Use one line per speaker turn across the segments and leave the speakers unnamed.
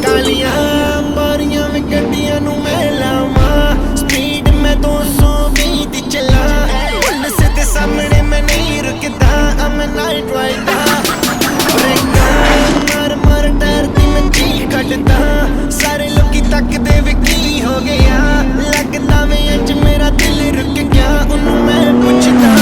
ਕਾਲੀਆਂ ਬਾਰੀਆਂ ਵਿੱਚ ਗੱਡੀਆਂ ਨੂੰ ਮੈਂ ਲਾਵਾਂ, ਸਪੀਡ ਮੈਂ 220 ਦੀ ਚਲਾ, ਪੁਲਿਸ ਦੇ ਸਾਹਮਣੇ ਮੈਂ ਨਹੀਂ ਰੁਕਦਾ, I'm a night rider, ਬ੍ਰੇਕਾਂ ਮਾਰ ਟਾਇਰ ਦੀ ਮੈਂ ਚੀਖ ਕੱਢਦਾ, ਸਾਰੇ ਲੋਕੀ ਤੱਕਦੇ ਵੇ ਕੀ ਹੋ ਗਿਆ, ਲੱਗਦਾ ਵੇ ਅੱਜ ਮੇਰਾ ਦਿਲ ਰੁਕ ਗਿਆ, ਉਹਨੂੰ ਮੈਂ ਪੁੱਛਦਾ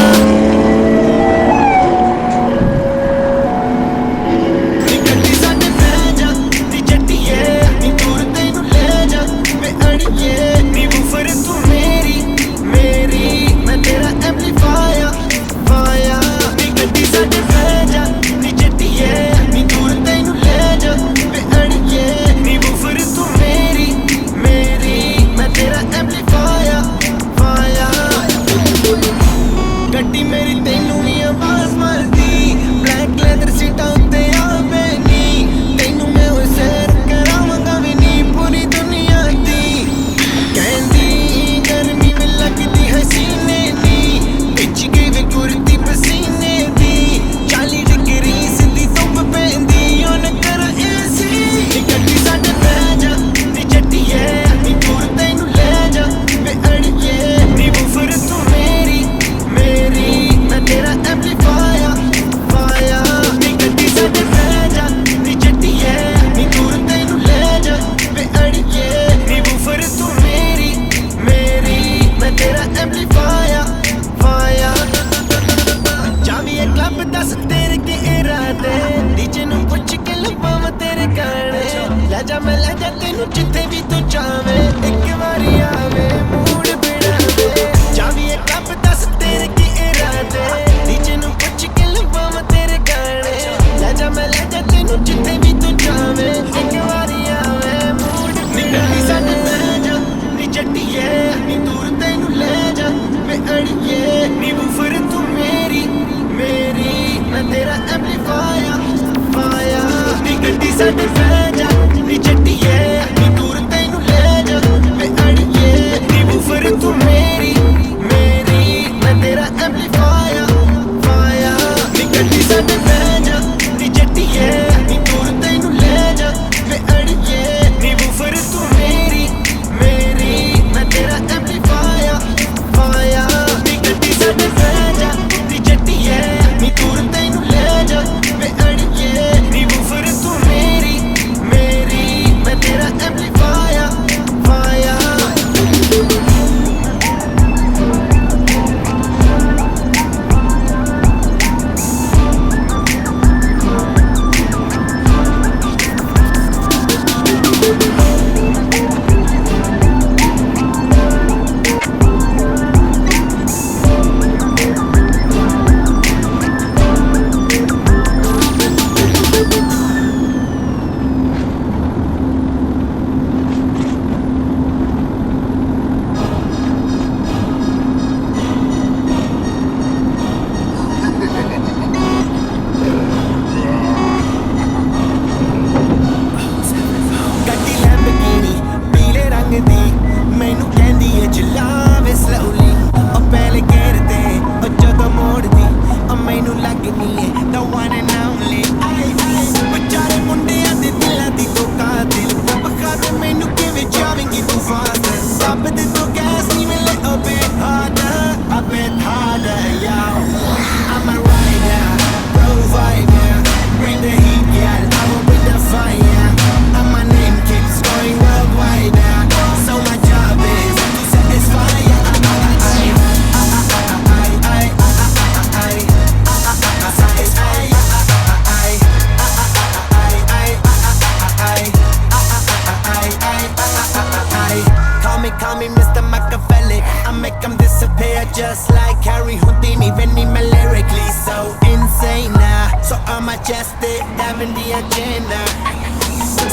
ਗੱਡੀ ਮੇਰੀ ਤੈਨੂੰ ਵੀ ਆਵਾਜ਼ ਮਾਰਦੀ, ਬਲੈਕ ਲੈਦਰ ਸੀਟਾਂ ਉੱਤੇ ਆਵੇ ਨੀ, ਤੈਨੂੰ ਮੈਂ ਹੋਏ ਸੈਰ ਕਰਾਵਾਂਗਾ ਵੀ ਨੀ ਪੂਰੀ ਦੁਨੀਆ ਦੀ, ਕਹਿੰਦੀ ਗਰਮੀ ਵੀ ਲੱਗਦੀ ਹੈ ਸੀਨੇ ਨੀ, ਵਿੱਚ ਗਈ ਵੇ ਕੁਰਤੀ ਪਸੀਨੇ ਦੀ, 40 ਡਿਗਰੀ ਸਿੱਧੀ ਧੁੱਪ ਪੈਂਦੀ ਉਹਨ ਕਰ ਏਸੀ, ਗੱਡੀ ਸਾਡੇ ਬਹਿ ਜਾ ਨੀ ਜੱਟੀਏ, ਨੀ ਦੂਰ ਤੈਨੂੰ ਲੈ ਜਾ ਵੇ ਅੜੀਏ, ਨੀ ਬੂਫਰ ਤੂੰ ਮੇਰੀ ਮੈਂ ਤੇਰਾ ਐਂਪਲੀਫਾਇਰ ਫਾਇਰ, ਨੀ ਗੱਡੀ ਸਾਡੇ ਬਹਿ ਜਾ ਨੀ ਜੱਟੀਏ, ਨੀ ਦੂਰ ਤੈਨੂੰ ਲੈ ਜਾ ਵੇ ਅੜੀਏ, ਨੀ ਬੂਫਰ ਤੂੰ ਮੇਰੀ ਮੈਂ ਤੇਰਾ ਐਂਪਲੀਫਾਇਰ ਫਾਇਰ, ਜਾਵੀਏ ਕਲੱਬ ਦੱਸ ਤੇਰੇ ਕੀ ਇਰਾਦੇ, ਡੀਜੇ ਨੂੰ ਪੁੱਛ ਕੇ ਲਵਾਵਾਂ ਤੇਰੇ ਗਾਣੇ, ਲੈ ਜਾ ਮੈਂ ਲੈ ਜਾ ਤੈਨੂੰ ਜਿੱਥੇ ਵੀ ਤੂੰ ਚਾਵੇਂ, ਇੱਕ ਵਾਰੀ ਆਵੇ ਮੂਡ ਬਣਾਵੇ, ਜਾਵੀਏ ਕਲੱਬ ਦੱਸ ਤੇਰੇ ਕੀ ਇਰਾਦੇ, ਡੀਜੇ ਨੂੰ ਪੁੱਛ ਕੇ ਲਵਾਵਾਂ ਤੇਰੇ ਗਾਣੇ, ਲੈ ਜਾ ਮੈਂ ਲੈ ਜਾ ਤੈਨੂੰ ਜਿੱਥੇ ਵੀ ਤੂੰ ਚਾਵੇਂ, ਇੱਕ ਵਾਰੀ ਆਵੇ ਮੂਡ ਨੀ ਗੱਡੀ ਸਾਡੇ ਬਹਿ ਜਾ ਨੀ ਜੱਟੀਏ, ਨੀ ਦੂਰ ਤੈਨੂੰ ਲੈ ਜਾ ਵੇ ਅੜੀਏ, ਨੀ ਬੂਫਰ ਤੂੰ ਮੇਰੀ ਮੈਂ ਤੇਰਾ ਐਂਪਲੀਫਾਇਰ ਫਾਇਰ, ਨੀ ਗੱਡੀ ਸਾਡੇ ਬਹਿ ਜਾ ਨੀ ਜੱਟੀਏ, ਨੀ ਦੂਰ ਤੈਨੂੰ ਲੈ ਜਾ ਵੇ ਅੜੀਏ, ਨੀ ਬੂਫਰ ਤੂੰ ਮੇਰੀ ਮੈਂ ਤੇਰਾ ਐਂਪਲੀਫਾਇਰ ਫਾਇਰ, ਨੀ ਗੱਡੀ ਸਾਡੇ ਬਹਿ ਜਾ ਨੀ ਜੱਟੀਏ, ਨੀ ਦੂਰ ਤੈਨੂੰ ਲੈ ਜਾ ਵੇ ਅੜੀਏ, ਨੀ ਬੂਫਰ ਤੂੰ ਮੇਰੀ ਮੈਂ ਤੇਰਾ ਐਂਪਲੀਫਾਇਰ ਫਾਇਰ, ਨੀ ਗੱਡੀ ਸਾਡੇ ਬਹਿ ਜਾ ਨੀ ਜੱਟੀਏ, ਨੀ ਦੂਰ ਤੈਨੂੰ ਲੈ ਜਾ ਵੇ ਅੜੀਏ, ਨੀ ਬੂਫਰ ਤੂੰ ਮੇਰੀ ਮੈਂ ਤੇਰਾ ਐਂਪਲੀਫਾਇਰ ਫਾਇਰ। ਮੈਨੂੰ ਕਹਿੰਦੀ ਏ ਚਲਾਵੇ ਸਲੋਲੀ, ਉਹ ਪਹਿਲੇ ਗੇਰ ਤੇ ਉਹ ਜਦੋਂ ਮੋੜਦੀ, ਉਹ ਮੈਨੂੰ ਲੱਗਦੀ ਏ the one and only, ਵਿਚਾਰੇ ਮੁੰਡਿਆਂ ਦੇ ਦਿਲਾਂ ਦੀ ਤੂੰ ਕਾਤਿਲ, ਬਖਾਵੇ ਮੈਨੂੰ ਕਿਵੇਂ ਜਾਵੇਂਗੀ ਤੂੰ ਫਾਸਟ, ਰੱਬ ਦੇ ਤੋਂ ਗੈਸ ਨਹੀਂ ਮਿਲੇ a bit harder, yo, I'm a rider, provider, bring the heat, yeah, I will bring the fire, and my name keeps going worldwide, so my job is to satisfy ya. Call me Mr. Machiavelli, I make them disappear just like Harry Houdini, Benny me lyrically so insane, so I'm majestic, having the agenda,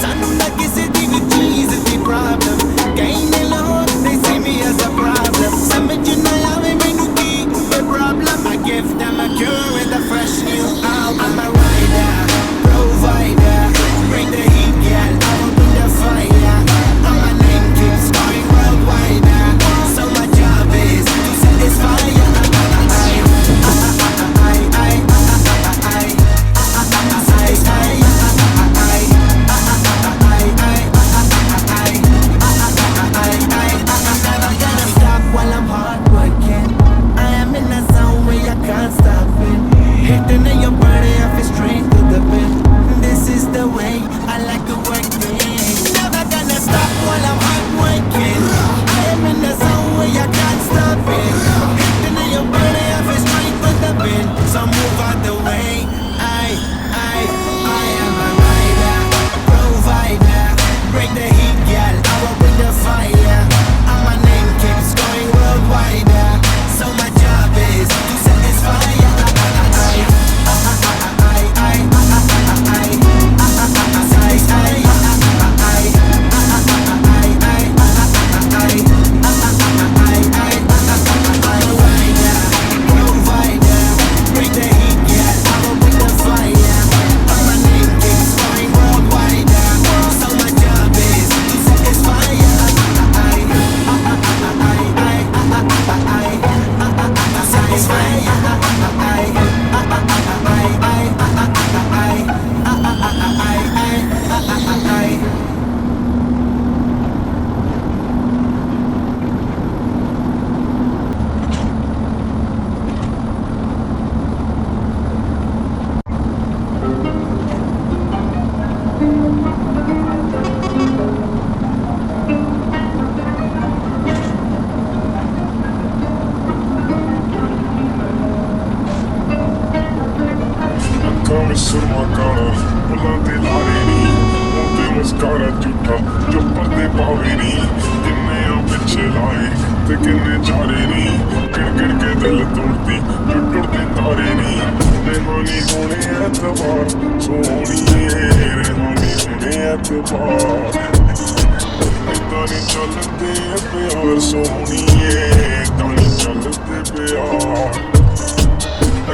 ਸਾਨੂੰ ਨਾ ਕਿਸੇ ਦੀ ਵੀ ਚੀਜ਼ ਦੀ problem, ਕਈ ਨੇ Lahore they see me as a problem, ਸਮਝ ਨਾ ਆਵੇ ਮੈਨੂੰ ਕੀ ਕੋਈ problem, I give them a cure with a fresh new album, I'm a rider, provider, bring the heat, yeah, I will bring the fire, and my name keeps going worldwide, so my job is to satisfy ya. vibing, so move out the way. I am a rider, a provider. Break the heat, girl, I will bring the fire. And my name keeps going worldwide. So my job is to satisfy.
सुरमा काला बुलां ते लारे नी मुंह मुस्कारा झूठा जो पर्दे पावे नी किन्ने आ पिछे लाए ते किन्ने चारे नी गिण के दिल तोड़ती जो टुटदे तारे नी रेहानी होने एतबार सोहणिए रेहानी होने एतबार इदां नी चलदे प्यार सोहणिए इदां नी चलदे प्यार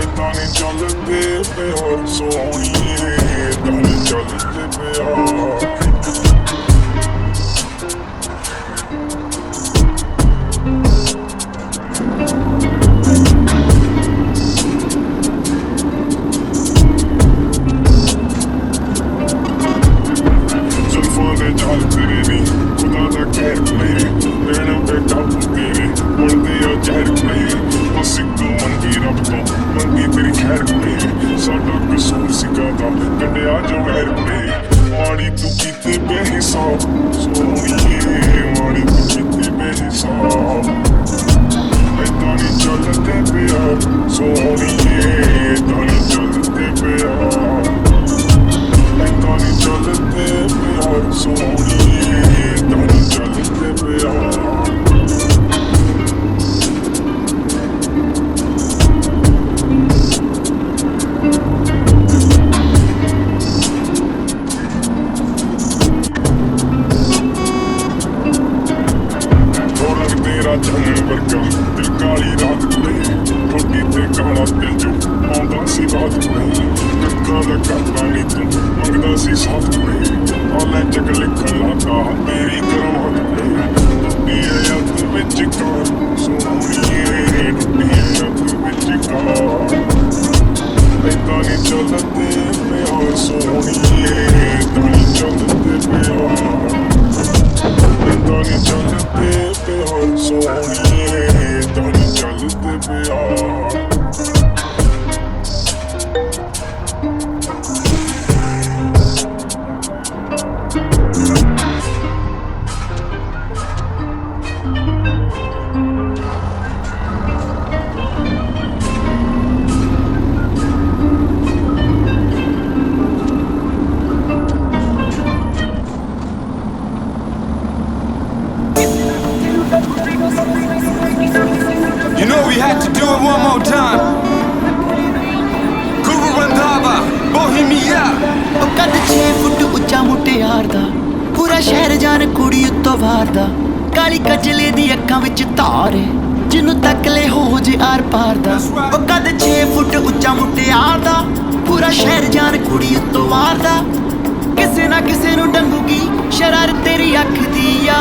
इदां नी चलदे प्यार सोहणिए इदां नी चलदे प्यार जुल्फां दे जाल तेरे नी खुदा दा कहर मेरे रहना बेटा तेरे बनदे आ जहर मेरे बस इक मंगी रब तो मंगी तेरी खैर मेरे साडा कसूर सिकादा कड्डिया जो वैर मेरे माड़ी तू कीते बेहिसाब सोहणिए माड़ी तू कीते बेहिसाब इदां नी चलदे प्यार सोहणिए इदां नी चलदे प्यार इदां नी चलदे प्यार सोहणिए इदां नी चलदे प्यार तेरा चंन वर्गा दिल काली रात कुड़े ठोडी ते काला दिल जो आउंदा सी बात कुड़े कक्कां दा करदा नी तू मंगदा सी साथ कुड़े आले चक लिखण लाता तेरी करमात कुड़े टुट्टी अत विच कार सोहणिए टुट्टी अत विच कार इदां नी चलदे प्यार सोहणिए इदां नी चलदे प्यार इदां नी चलदे प्यार सोहणिए इदां नी चलदे प्यार
You know we had to do it one more time. Guru Randhava, Bohemia.
ਉਹ ਕੱਦ 6 ਫੁੱਟ ਉੱਚਾ ਮੁਟਿਆਰ ਦਾ ਪੂਰਾ ਸ਼ਹਿਰ ਜਾਣ ਕੁੜੀ ਉੱਤੋਂ ਵਾਰਦਾ ਕਾਲੀ ਕਜਲੇ ਦੀ ਅੱਖਾਂ ਵਿੱਚ ਧਾਰ ਏ ਜਿਹਨੂੰ ਤੱਕ ਲੈ ਹੋ ਜੇ ਆਰ ਪਾਰ ਦਾ ਉਹ ਕੱਦ 6 ਫੁੱਟ ਉੱਚਾ ਮੁਟਿਆਰ ਦਾ ਪੂਰਾ ਸ਼ਹਿਰ ਜਾਣ ਕੁੜੀ ਉੱਤੋਂ ਵਾਰਦਾ ਕਿਸੇ ਨਾ ਕਿਸੇ ਨੂੰ ਡੰਗੂਗੀ ਸ਼ਰਾਰਤ ਤੇਰੀ ਅੱਖ ਦੀ ਆ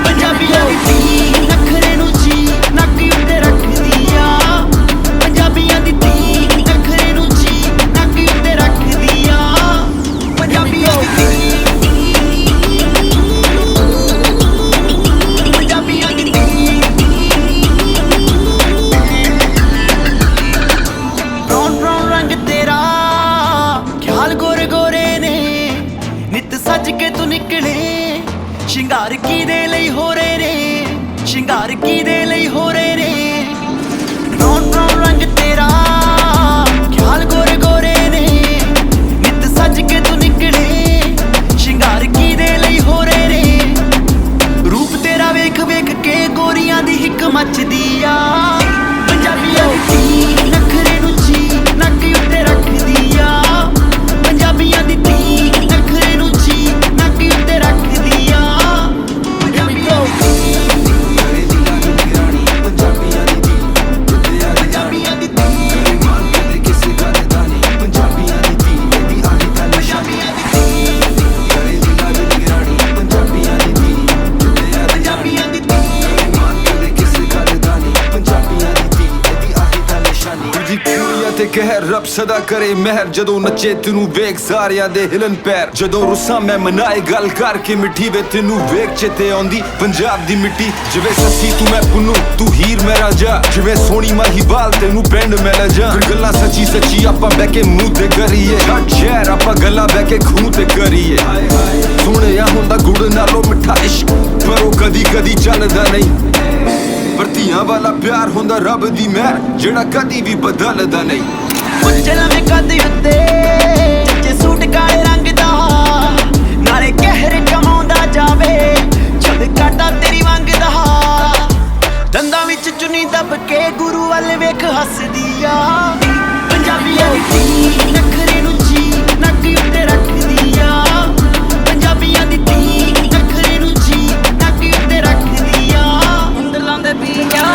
ਪੰਜਾਬੀਆਂ ਦੀ ਧੀ ਨਖਰੇ ਨੂੰ ਜੀ ਨੱਕ ਉੱਤੇ ਰੱਖਦੀ ਆ ਪੰਜਾਬੀਆਂ ਦੀ ਧੀ ਨਖਰੇ ਨੂੰ ਜੀ ਨੱਕ ਉੱਤੇ ਰੱਖਦੀ ਆ ਪੰਜਾਬੀਆਂ ਦੀ ਧੀ ਪੰਜਾਬੀਆਂ ਦੀ ਧੀ ਬਰਾਊਨ ਬਰਾਊਨ ਰੰਗ ਤੇਰਾ ਖਿਆਲ ਗੋਰੇ ਗੋਰੇ ਨੇ ਨਿੱਤ ਸੱਜ ਕੇ ਤੂੰ ਨਿਕਲੇ ਸ਼ਿੰਗਾਰ ਕਿਹਦੇ ਲਈ ਹੋ ਰਹੇ ਨੇ ਸ਼ਿੰਗਾਰ ਕਿਹਦੇ ਲਈ ਹੋ ਰਹੇ ਨੇ ਬਰਾਊਨ ਬਰਾਊਨ ਰੰਗ ਤੇਰਾ
ਤੇ ਕਹਿਰ ਰੱਬ ਸਦਾ ਕਰੇ ਮਹਿਰ ਜਦੋਂ ਨੱਚੇ ਤੈਨੂੰ ਵੇਖ ਸਾਰਿਆਂ ਦੇ ਹਿਲਨ ਪੈਰ ਜਦੋਂ ਰੁੱਸਾਂ ਮੈਂ ਮਨਾਏ ਗੱਲ ਕਰਕੇ ਮਿੱਠੀ ਵੇ ਤੈਨੂੰ ਵੇਖ ਚੇਤੇ ਆਉਂਦੀ ਪੰਜਾਬ ਦੀ ਮਿੱਟੀ ਜਿਵੇਂ ਸੱਸੀ ਤੂੰ ਮੈਂ ਪੁੰਨੂ ਤੂੰ ਹੀਰ ਮੈਂ ਰਾਂਝਾ ਜਿਵੇਂ ਸੋਹਣੀ ਮਾਹੀਵਾਲ ਤੈਨੂੰ ਪਿੰਡ ਮੈਂ ਲੈ ਜਾ ਫਿਰ ਗੱਲਾਂ ਸੱਚੀ ਸੱਚੀ ਆਪਾਂ ਬਹਿ ਕੇ ਮੂੰਹ ਤੇ ਕਰੀਏ ਛੱਡ ਸ਼ਹਿਰ ਆਪਾਂ ਗੱਲਾਂ ਬਹਿ ਕੇ ਖੂਹ ਤੇ ਕਰੀਏ ਸੁਣਿਆ ਹੁੰਦਾ ਗੁੜ ਨਾਲੋਂ ਮਿੱਠਾ ਇਸ਼ਕ ਪਰ ਉਹ ਕਦੀ ਕਦੀ ਚੱਲਦਾ ਨਹੀਂ ਪਰ ਧੀਆਂ ਵਾਲਾ ਪਿਆਰ ਹੁੰਦਾ ਰੱਬ ਦੀ ਮਿਹਰ ਜਿਹੜਾ ਕਦੀ ਵੀ ਬਦਲਦਾ ਨਹੀਂ
ਉੱਚਲਾ ਮੈਂ ਕਦੇ ਉੱਤੇ ਚੱਚੇ ਸੂਟ ਕਾਲੇ ਰੰਗ ਦਾ ਨਾਲੇ ਕਹਿਰ ਕਮਾਉਂਦਾ ਜਾਵੇ ਛੱਡ ਕਾਟਾ ਤੇਰੀ ਮੰਗਦਾ ਦੰਦਾਂ ਵਿੱਚ ਚੁੰਨੀ ਦੱਬ ਕੇ ਗੁਰੂ ਵੱਲ ਵੇਖ ਹੱਸਦੀ ਆ ਪੰਜਾਬੀਆਂ ਦੀ ਧੀ ਨਖਰੇ ਨੂੰ ਜੀ ਨੱਕ ਉੱਤੇ ਰੱਖਦੀ ਆ ਪੰਜਾਬੀਆਂ ਦੀ ਧੀ ਨਖਰੇ ਨੂੰ ਜੀ ਨੱਕ ਉੱਤੇ ਰੱਖਦੀ ਆ ਉਂਦਲਾਂ ਦੇ ਪੀਆ